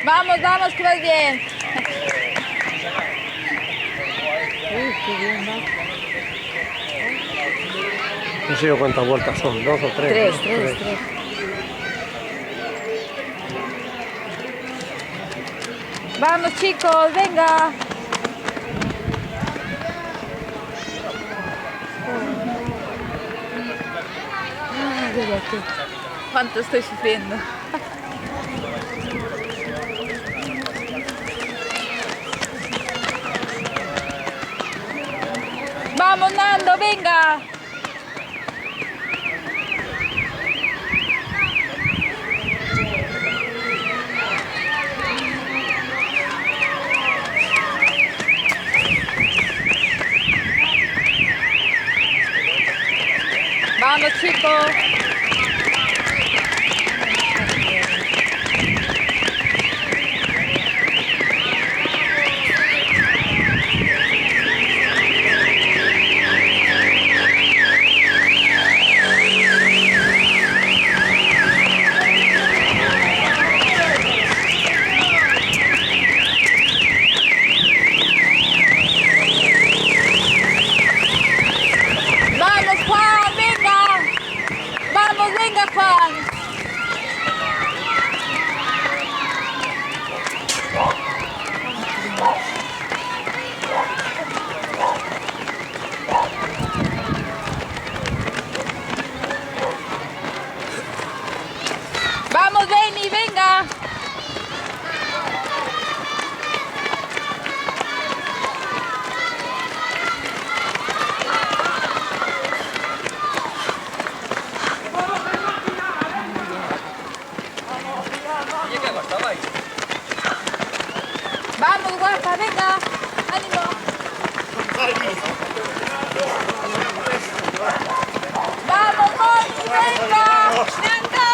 Vamos, vamos, que vas bien. Uy, qué bien, va. No sé yo cuántas vueltas son, 2 o 3. Tres. Vamos, chicos, venga. ¿Cuánto estoy sufriendo? Vamos, Nando, venga. Vamos, chicos. Vamos, Juan, venga. Vamos, venga, Juan. Vamos, Benny, venga. Vamos, guapa, venga. Ánimo. Vamos, Moni, venga. Nando.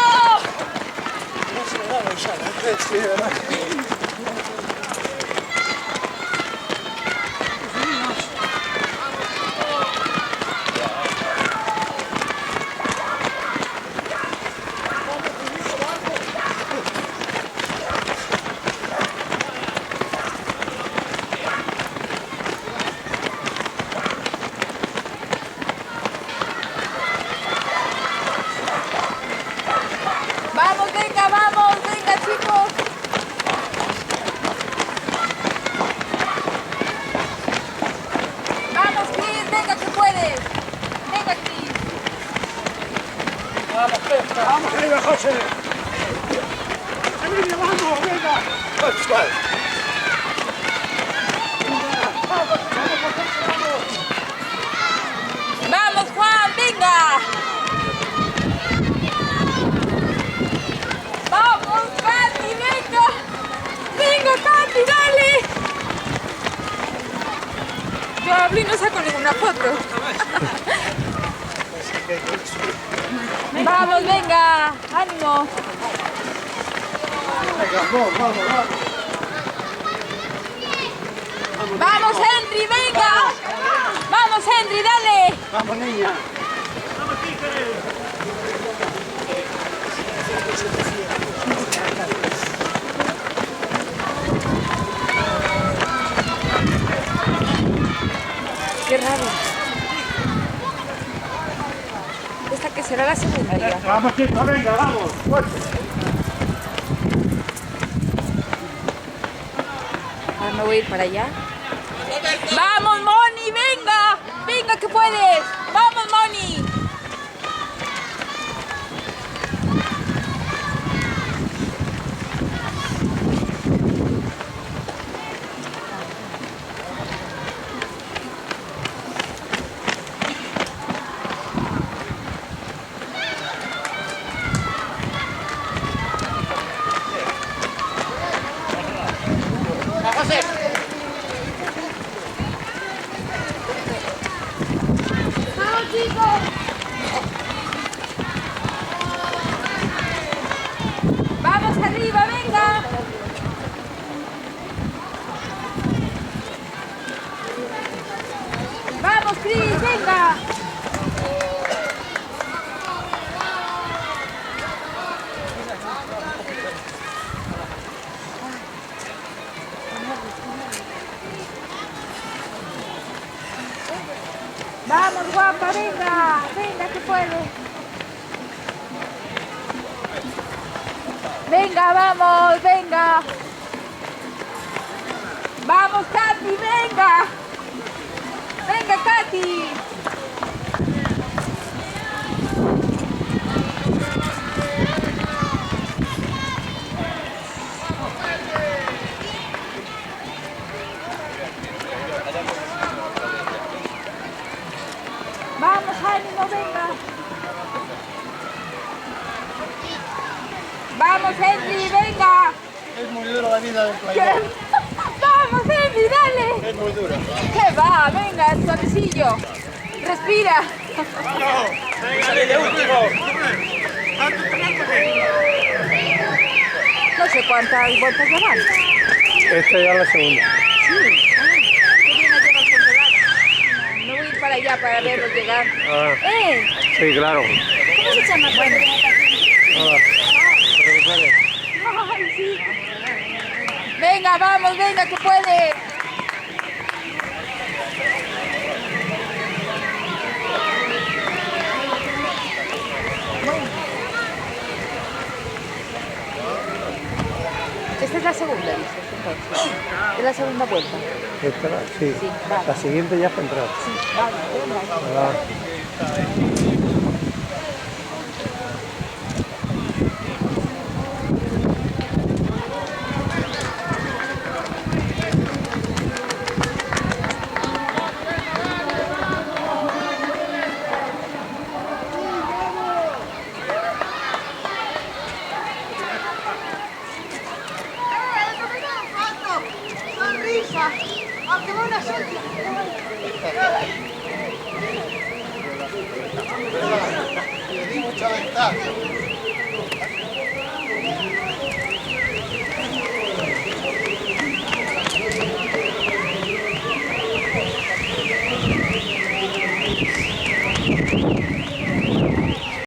Vamos, venga, chicos. Vamos, Cris, venga que puedes. Venga, Cris. Vamos arriba, José. Emilio, vamos, venga. Vamos, Juan, venga. Vamos, Katy, venga. Venga, Katy, dale. Yo hablo y no saco ninguna foto. Vamos, venga. Ánimo. Vamos, Henry, venga. Vamos, Henry, dale. Vamos, niña. Qué raro. ¿Esta que será la segunda ya? Vamos, chicos, venga, vamos. Fuerte. Me voy a ir para allá. ¡Vamos, Moni! ¡Venga! ¡Venga que puedes! ¡Vamos, Moni! ¡Vamos, chicos! ¡Vamos arriba, venga! ¡Vamos, Cris, venga! ¡Vamos, guapa, venga! ¡Venga, que puede! ¡Venga, vamos, venga! ¡Vamos, Katy, venga! ¡Venga, Katy! ¡Vamos, ánimo, venga! ¡Vamos, Henry, venga! Es muy dura la vida del playero. ¡Vamos, Henry, dale! Es muy dura. ¿Qué va? Venga, suavecillo. Respira. Venga, de último. No sé cuántas vueltas ya van. Esta ya es la segunda. ¿Qué viene a llevar controlada? Me voy a ir para allá para verlos llegar. Ah, ¡Eh! sí, claro. ¿Cómo se llama? Bueno. Nada. Recupere. Ay, sí. Venga, vamos, venga, que puede. Esta es la segunda, dices, entonces. Es la segunda vuelta. Esta, sí. Sí, vale. La siguiente ya está entrada. Sí, vale, venga. Ah. Sonrisa, aunque va una sola. Le di mucha ventaja.